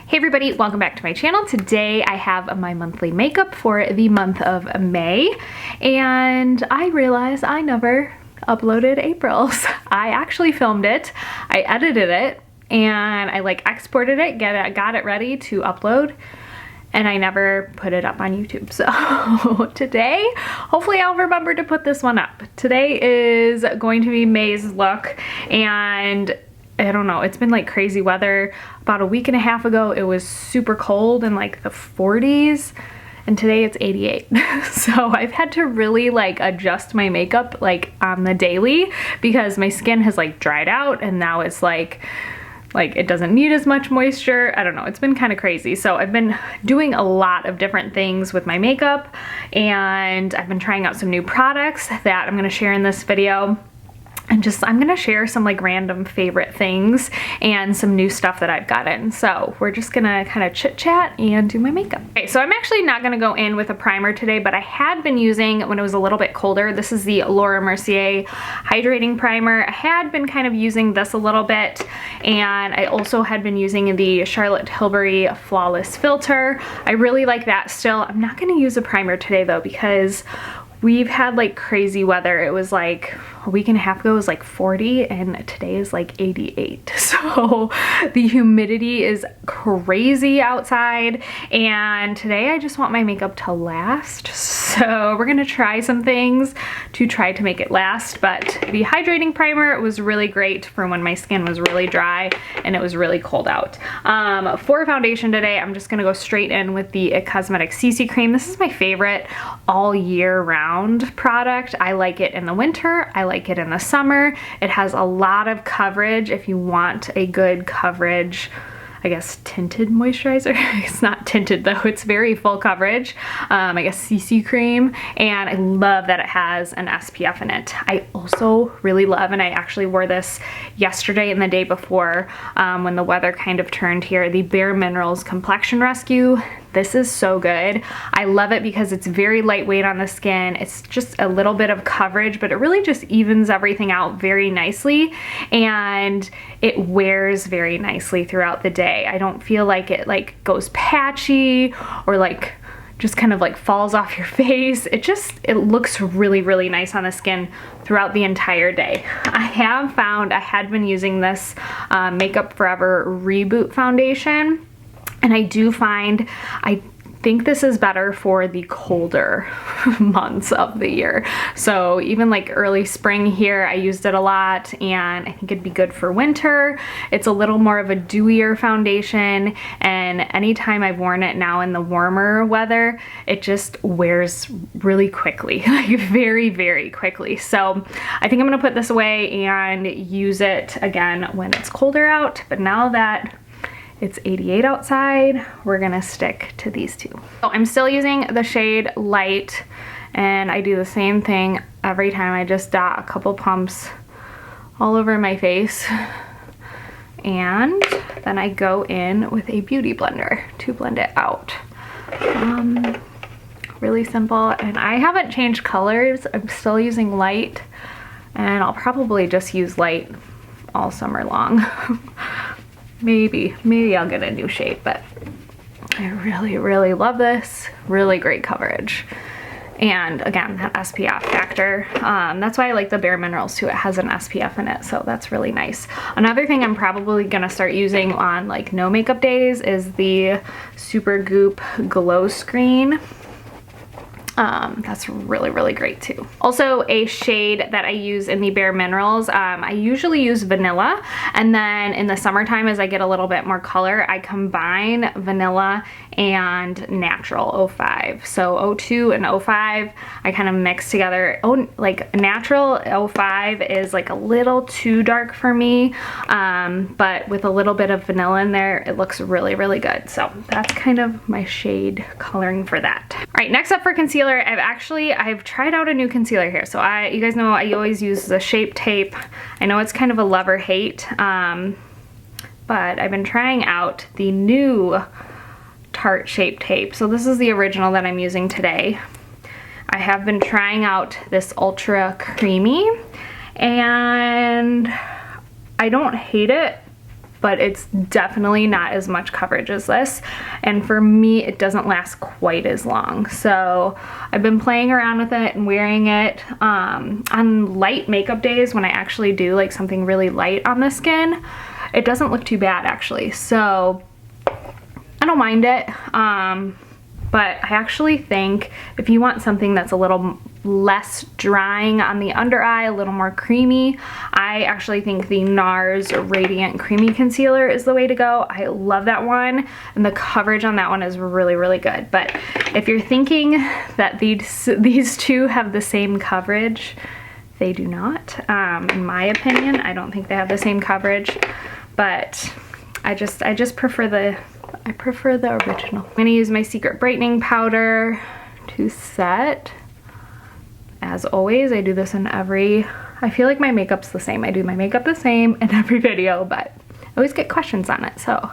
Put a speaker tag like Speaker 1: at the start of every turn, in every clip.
Speaker 1: Hey everybody, welcome back to my channel. Today I have my monthly makeup for the month of May, and I realized I never uploaded April's. I actually filmed it, I edited it, and I exported it, got it ready to upload, and I never put it up on YouTube. So today, hopefully I'll remember to put this one up. Today is going to be May's look, and I don't know, it's been like crazy weather. About a week and a half ago, it was super cold in like the 40s, and today it's 88. So I've had to really adjust my makeup on the daily because my skin has dried out, and now it's like it doesn't need as much moisture. I don't know, it's been kind of crazy. So I've been doing a lot of different things with my makeup, and I've been trying out some new products that I'm gonna share in this video. And I'm gonna share some random favorite things and some new stuff that I've gotten. So we're just gonna kind of chit chat and do my makeup. Okay, so I'm actually not gonna go in with a primer today, but I had been using, when it was a little bit colder, this is the Laura Mercier Hydrating Primer. I had been kind of using this a little bit, and I also had been using the Charlotte Tilbury Flawless Filter. I really like that still. I'm not gonna use a primer today though, because we've had crazy weather. It was a week and a half ago, it was 40, and today is 88. So the humidity is crazy outside, and today I just want my makeup to last. So we're gonna try some things to try to make it last, but the hydrating primer was really great for when my skin was really dry and it was really cold out. For foundation today, I'm just gonna go straight in with the IT Cosmetics CC Cream. This is my favorite all year round product. I like it in the winter, I like it in the summer. It has a lot of coverage if you want a good coverage, I guess, tinted moisturizer. It's not tinted though, it's very full coverage. I guess CC cream, and I love that it has an SPF in it. I also really love, and I actually wore this yesterday and the day before when the weather kind of turned here, the Bare Minerals Complexion Rescue. This is so good. I love it because it's very lightweight on the skin. It's just a little bit of coverage, but it really just evens everything out very nicely, and it wears very nicely throughout the day. I don't feel like it goes patchy or just kind of falls off your face. It looks really, really nice on the skin throughout the entire day. I have found, I had been using this Makeup Forever Reboot foundation, and I do find, I think this is better for the colder months of the year. So even early spring here, I used it a lot, and I think it'd be good for winter. It's a little more of a dewier foundation, and anytime I've worn it now in the warmer weather, it just wears really quickly, very, very quickly. So I think I'm gonna put this away and use it again when it's colder out, but now that it's 88 outside, we're gonna stick to these two. So I'm still using the shade Light, and I do the same thing every time. I just dot a couple pumps all over my face, and then I go in with a beauty blender to blend it out. Really simple, and I haven't changed colors. I'm still using Light, and I'll probably just use Light all summer long. Maybe I'll get a new shade, but I really, really love this. Really great coverage. And again, that SPF factor. That's why I like the Bare Minerals too. It has an SPF in it, so that's really nice. Another thing I'm probably gonna start using on no makeup days is the Supergoop Glow Screen. That's really, really great too. Also, a shade that I use in the Bare Minerals, I usually use Vanilla, and then in the summertime, as I get a little bit more color, I combine Vanilla and Natural 05. So 02 and 05, I kind of mix together. Natural 05 is a little too dark for me, but with a little bit of vanilla in there, it looks really, really good. So that's kind of my shade coloring for that. All right, next up for concealer, I've tried out a new concealer here. So you guys know I always use the Shape Tape. I know it's kind of a love or hate, but I've been trying out the new Tarte Shape Tape. So this is the original that I'm using today. I have been trying out this Ultra Creamy, and I don't hate it. but it's definitely not as much coverage as this. And for me, it doesn't last quite as long. So I've been playing around with it and wearing it on light makeup days when I actually do like something really light on the skin. It doesn't look too bad actually. So I don't mind it. But I actually think if you want something that's a little less drying on the under eye, a little more creamy, I actually think the NARS Radiant Creamy Concealer is the way to go. I love that one, and the coverage on that one is really, really good. But if you're thinking that these two have the same coverage, they do not. In my opinion, I don't think they have the same coverage, but I just prefer the original. I'm gonna use my Secret Brightening Powder to set. As always, I do this in I feel like my makeup's the same. I do my makeup the same in every video, but I always get questions on it, so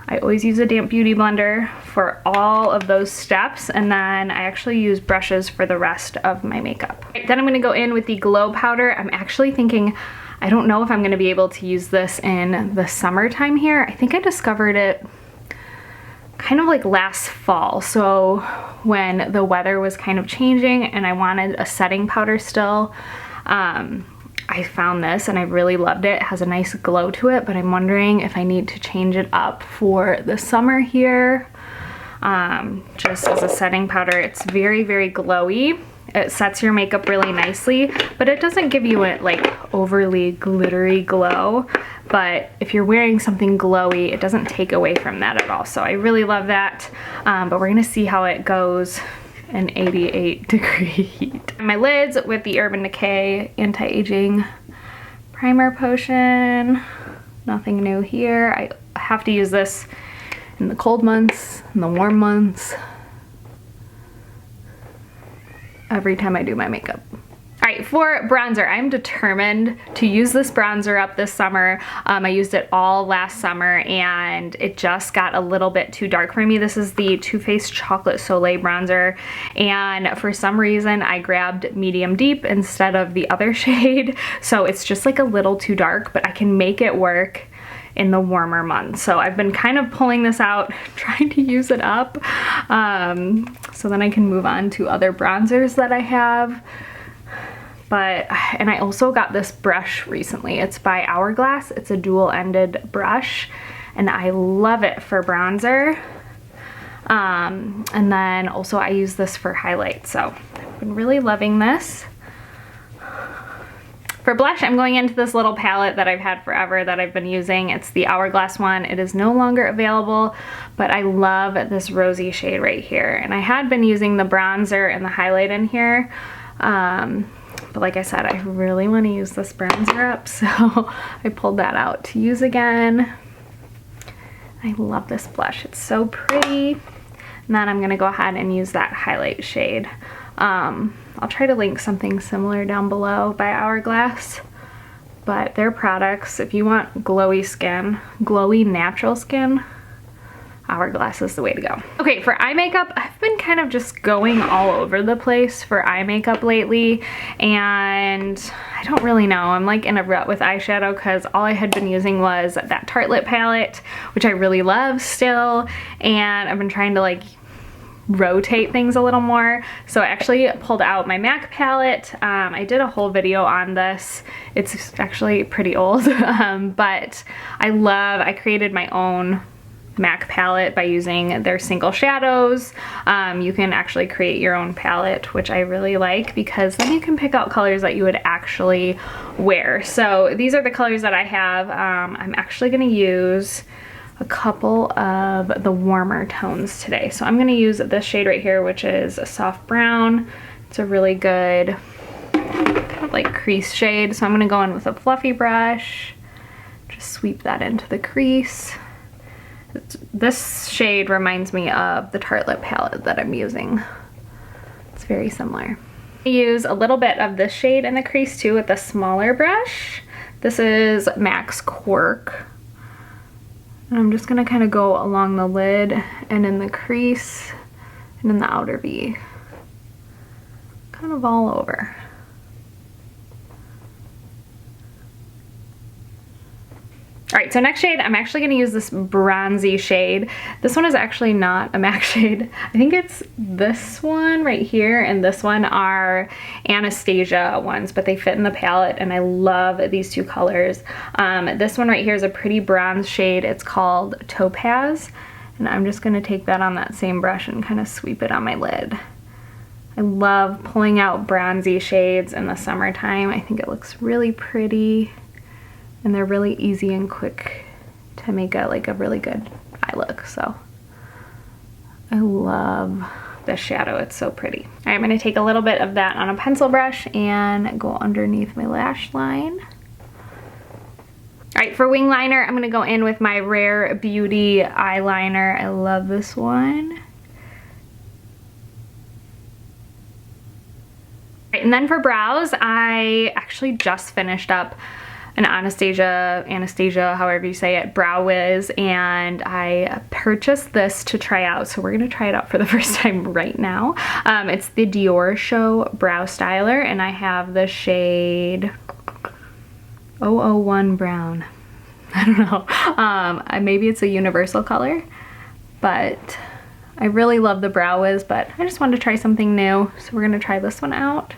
Speaker 1: I always use a damp beauty blender for all of those steps, and then I actually use brushes for the rest of my makeup. Right, then I'm gonna go in with the Glow Powder. I'm actually thinking, I don't know if I'm gonna be able to use this in the summertime here. I think I discovered it kind of like last fall. So when the weather was kind of changing and I wanted a setting powder still, I found this and I really loved it. It has a nice glow to it, but I'm wondering if I need to change it up for the summer here. Just as a setting powder, it's very, very glowy. It sets your makeup really nicely, but it doesn't give you a like overly glittery glow. But if you're wearing something glowy, it doesn't take away from that at all. So I really love that. But we're gonna see how it goes in 88-degree heat. My lids with the Urban Decay Anti-Aging Primer Potion. Nothing new here. I have to use this in the cold months, in the warm months, every time I do my makeup. All right, for bronzer, I'm determined to use this bronzer up this summer. I used it all last summer and it just got a little bit too dark for me. This is the Too Faced Chocolate Soleil bronzer, and for some reason I grabbed medium deep instead of the other shade, so it's just like a little too dark, but I can make it work in the warmer months. So I've been kind of pulling this out, trying to use it up, so then I can move on to other bronzers that I have. And I also got this brush recently. It's by Hourglass. It's a dual-ended brush, and I love it for bronzer. And then also I use this for highlight, so I've been really loving this. For blush, I'm going into this little palette that I've had forever that I've been using. It's the Hourglass one. It is no longer available, but I love this rosy shade right here. And I had been using the bronzer and the highlight in here, but like I said, I really want to use this bronzer up, so I pulled that out to use again. I love this blush. It's so pretty. And then I'm going to go ahead and use that highlight shade. I'll try to link something similar down below by Hourglass, but their products, if you want glowy skin, glowy natural skin, Hourglass is the way to go. Okay, for eye makeup, I've been kind of just going all over the place for eye makeup lately, and I don't really know. I'm like in a rut with eyeshadow because all I had been using was that Tarte lip palette, which I really love still, and I've been trying to like rotate things a little more. So I actually pulled out my MAC palette. I did a whole video on this. It's actually pretty old, but I created my own MAC palette by using their single shadows. You can actually create your own palette, which I really like because then you can pick out colors that you would actually wear. So these are the colors that I have. I'm actually going to use a couple of the warmer tones today. So I'm going to use this shade right here, which is a soft brown. It's a really good kind of like crease shade. So I'm going to go in with a fluffy brush, just sweep that into the crease. This shade reminds me of the Tarte lip palette that I'm using. It's very similar. I use a little bit of this shade in the crease too with a smaller brush. This is MAC's Quirk. And I'm just gonna kind of go along the lid and in the crease and in the outer V. Kind of all over. All right, so next shade, I'm actually gonna use this bronzy shade. This one is actually not a MAC shade. I think it's this one right here and this one are Anastasia ones, but they fit in the palette and I love these two colors. This one right here is a pretty bronze shade. It's called Topaz, and I'm just gonna take that on that same brush and kind of sweep it on my lid. I love pulling out bronzy shades in the summertime. I think it looks really pretty. And they're really easy and quick to make a really good eye look. So I love this shadow, it's so pretty. All right, I'm gonna take a little bit of that on a pencil brush and go underneath my lash line. All right, for wing liner, I'm gonna go in with my Rare Beauty eyeliner. I love this one. All right, and then for brows, I actually just finished up an Anastasia, however you say it, Brow Wiz, and I purchased this to try out. So we're gonna try it out for the first time right now. It's the Dior Show Brow Styler, and I have the shade 001 Brown. I don't know. Maybe it's a universal color, but I really love the Brow Wiz, but I just wanted to try something new. So we're gonna try this one out.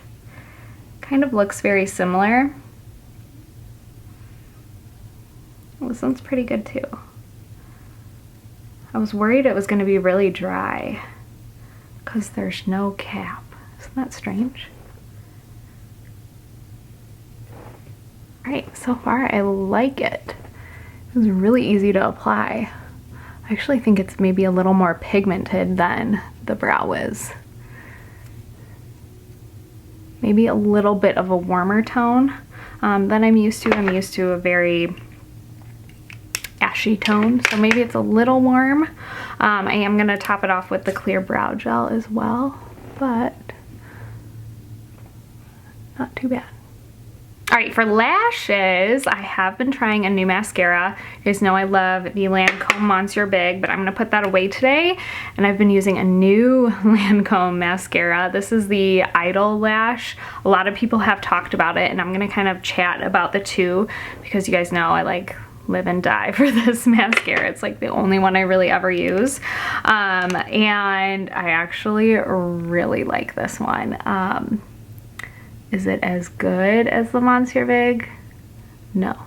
Speaker 1: Kind of looks very similar. This one's pretty good too. I was worried it was going to be really dry because there's no cap. Isn't that strange? Alright, so far I like it. It was really easy to apply. I actually think it's maybe a little more pigmented than the Brow Wiz. Maybe a little bit of a warmer tone than I'm used to. I'm used to a very ashy tone, so maybe it's a little warm. I am gonna top it off with the clear brow gel as well, but not too bad. All right, for lashes, I have been trying a new mascara. You guys know I love the Lancome Monsieur Big, but I'm gonna put that away today, and I've been using a new Lancome mascara. This is the Idol Lash. A lot of people have talked about it, and I'm gonna kind of chat about the two because you guys know I live and die for this mascara. It's like the only one I really ever use. And I actually really like this one. Is it as good as the Monsieur Big? No.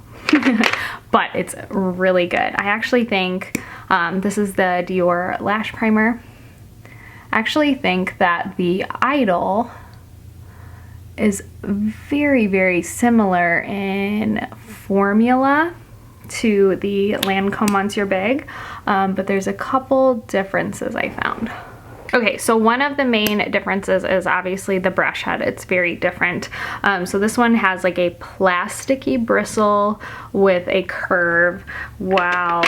Speaker 1: But it's really good. I actually think this is the Dior Lash Primer. I actually think that the Idol is very, very similar in formula to the Lancome Monsieur Big, but there's a couple differences I found. Okay, so one of the main differences is obviously the brush head. It's very different. So this one has like a plasticky bristle with a curve, while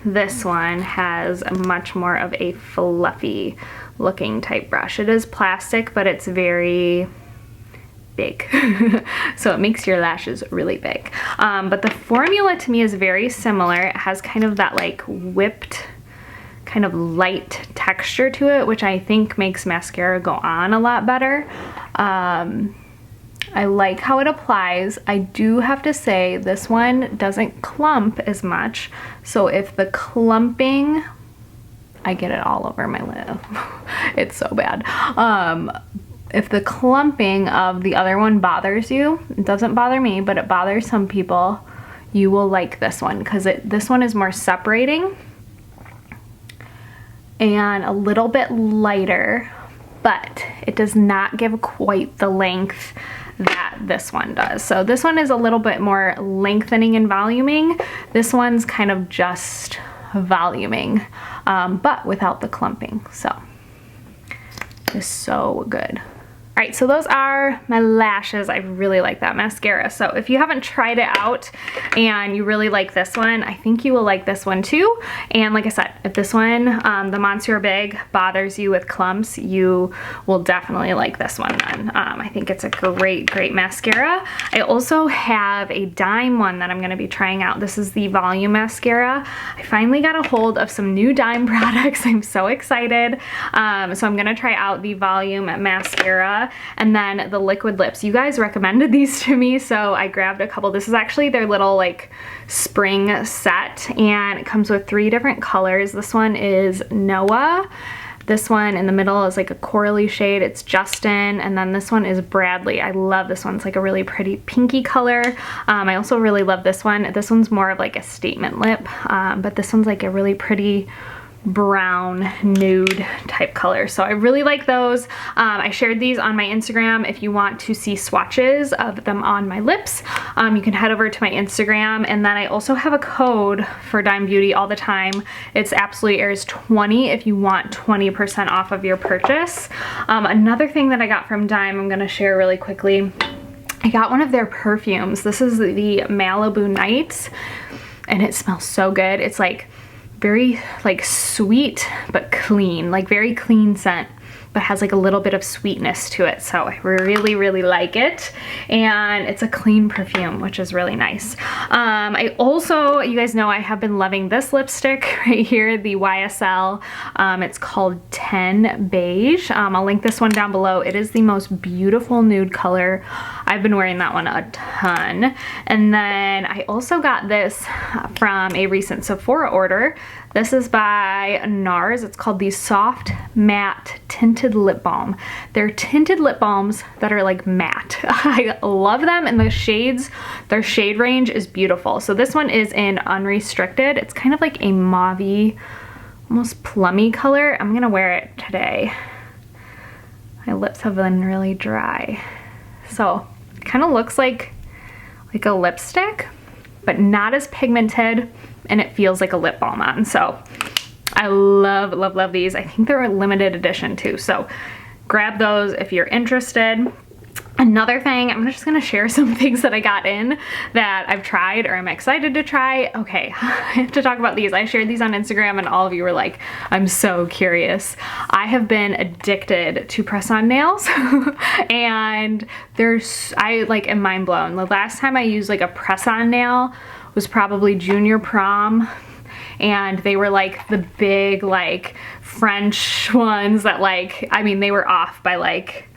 Speaker 1: this one has much more of a fluffy looking type brush. It is plastic, but it's very big. So it makes your lashes really big. But the formula to me is very similar. It has kind of that like whipped, kind of light texture to it, which I think makes mascara go on a lot better. I like how it applies. I do have to say this one doesn't clump as much. So if the clumping, I get it all over my lip. It's so bad. If the clumping of the other one bothers you, it doesn't bother me, but it bothers some people, you will like this one because this one is more separating and a little bit lighter, but it does not give quite the length that this one does. So this one is a little bit more lengthening and voluming. This one's kind of just voluming, but without the clumping. So it's so good. All right, so those are my lashes. I really like that mascara. So if you haven't tried it out and you really like this one, I think you will like this one too. And like I said, if this one, the Monsieur Big, bothers you with clumps, you will definitely like this one then. I think it's a great, great mascara. I also have a dime one that I'm gonna be trying out. This is the Volume Mascara. I finally got a hold of some new dime products. I'm so excited. So I'm gonna try out the Volume Mascara. Mascara, and then the liquid lips. You guys recommended these to me, so I grabbed a couple. This is actually their little like spring set, and it comes with 3 different colors. This one is Noah. This one in the middle is like a corally shade, it's Justin, and then this one is Bradley. I love this one, it's like a really pretty pinky color. I also really love this one. This one's more of like a statement lip, but this one's like a really pretty brown nude type color, so I really like those. I shared these on my Instagram. If you want to see swatches of them on my lips, you can head over to my Instagram, and then I also have a code for Dime Beauty all the time. It's Absolutely Airs 20 if you want 20% off of your purchase. Another thing that I got from Dime I'm going to share really quickly. I got one of their perfumes. This is the Malibu Nights, and it smells so good. It's like very like sweet but clean, like very clean scent, but has like a little bit of sweetness to it, so I really like it, and it's a clean perfume, which is really nice. I also, you guys know I have been loving this lipstick right here, the YSL. It's called 10 Beige. I'll link this one down below. It is the most beautiful nude color. I've been wearing that one a ton. And then I also got this from a recent Sephora order. This is by NARS. It's called the Soft Matte Tinted Lip Balm. They're tinted lip balms that are like matte. I love them, and the shades, their shade range is beautiful. So this one is in Unrestricted. It's kind of like a mauve-y, almost plummy color. I'm gonna wear it today. My lips have been really dry. So it kind of looks like a lipstick, but not as pigmented, and it feels like a lip balm on. So I love these. I think they're a limited edition too, so grab those if you're interested. Another thing, I'm just gonna share some things that I got in that I've tried or I'm excited to try. Okay, I have to talk about these. I shared these on Instagram and all of you were like, I'm so curious. I have been addicted to press-on nails and I like am mind blown. The last time I used like a press-on nail was probably junior prom, and they were like the big like French ones that like, I mean, they were off by like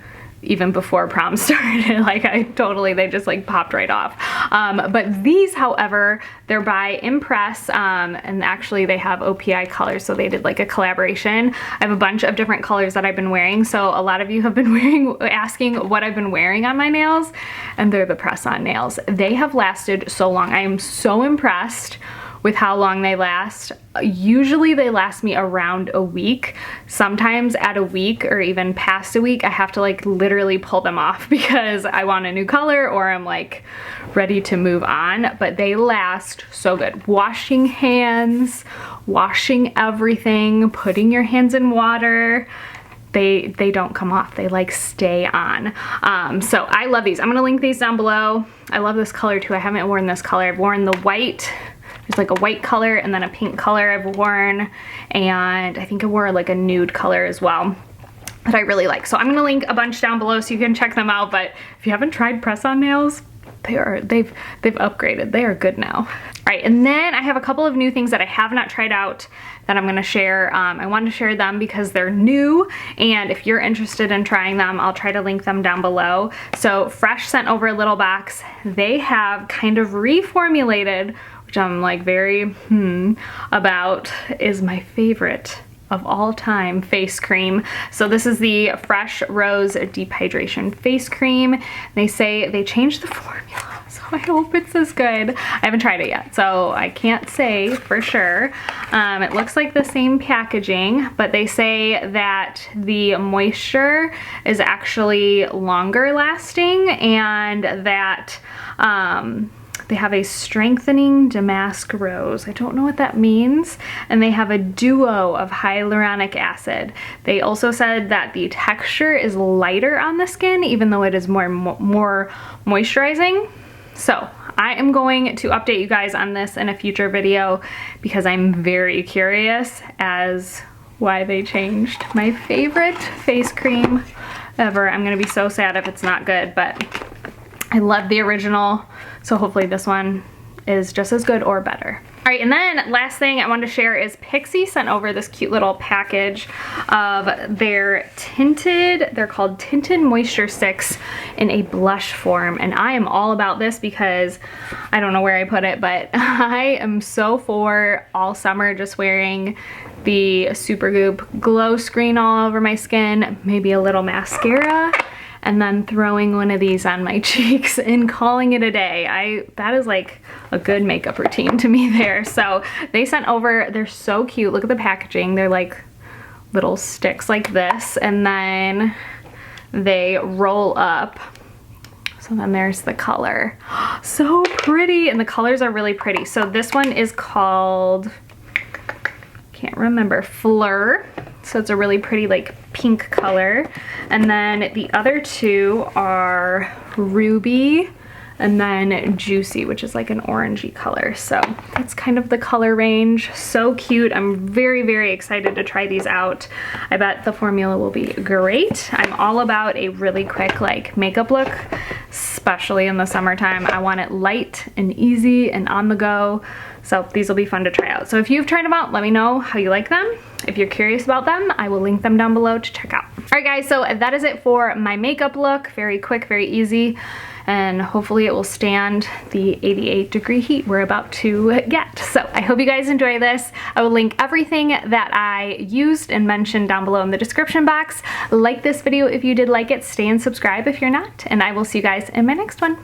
Speaker 1: even before prom started. Like they just like popped right off. But these, however, they're by Impress, and actually they have OPI colors, so they did like a collaboration. I have a bunch of different colors that I've been wearing, so a lot of you have been asking what I've been wearing on my nails, and they're the press-on nails. They have lasted so long. I am so impressed with how long they last. Usually they last me around a week. Sometimes at a week or even past a week, I have to like literally pull them off because I want a new color or I'm like ready to move on, but they last so good. Washing hands, washing everything, putting your hands in water, they don't come off. They like stay on. So I love these. I'm gonna link these down below. I love this color too. I haven't worn this color. I've worn the white. There's like a white color and then a pink color I've worn, and I think I wore like a nude color as well that I really like. So I'm gonna link a bunch down below so you can check them out, but if you haven't tried press-on nails, they've upgraded. They are good now. All right, and then I have a couple of new things that I have not tried out that I'm gonna share. I wanted to share them because they're new, and if you're interested in trying them, I'll try to link them down below. So Fresh sent over a little box. They have kind of reformulated, which I'm like very about, is my favorite of all time face cream. So this is the Fresh Rose Deep Hydration Face Cream. They say they changed the formula, so I hope it's as good. I haven't tried it yet, so I can't say for sure. It looks like the same packaging, but they say that the moisture is actually longer lasting, and that they have a strengthening damask rose. I don't know what that means. And they have a duo of hyaluronic acid. They also said that the texture is lighter on the skin, even though it is more moisturizing. So I am going to update you guys on this in a future video because I'm very curious as why they changed my favorite face cream ever. I'm gonna be so sad if it's not good, but I love the original, so hopefully this one is just as good or better. All right, and then last thing I wanted to share is Pixi sent over this cute little package of their tinted, they're called Tinted Moisture Sticks in a blush form. And I am all about this because I don't know where I put it, but I am so for all summer just wearing the Supergoop glow screen all over my skin, maybe a little mascara, and then throwing one of these on my cheeks and calling it a day. That is like a good makeup routine to me there. So they sent over, they're so cute. Look at the packaging. They're like little sticks like this, and then they roll up. So then there's the color. So pretty, and the colors are really pretty. So this one is called, can't remember, Fleur. So it's a really pretty like pink color. And then the other two are Ruby and then Juicy, which is like an orangey color. So that's kind of the color range. So cute. I'm very, very excited to try these out. I bet the formula will be great. I'm all about a really quick like makeup look, especially in the summertime. I want it light and easy and on the go. So these will be fun to try out. So if you've tried them out, let me know how you like them. If you're curious about them, I will link them down below to check out. All right guys, so that is it for my makeup look. Very quick, very easy, and hopefully it will stand the 88-degree heat we're about to get. So I hope you guys enjoy this. I will link everything that I used and mentioned down below in the description box. Like this video if you did like it, stay and subscribe if you're not, and I will see you guys in my next one.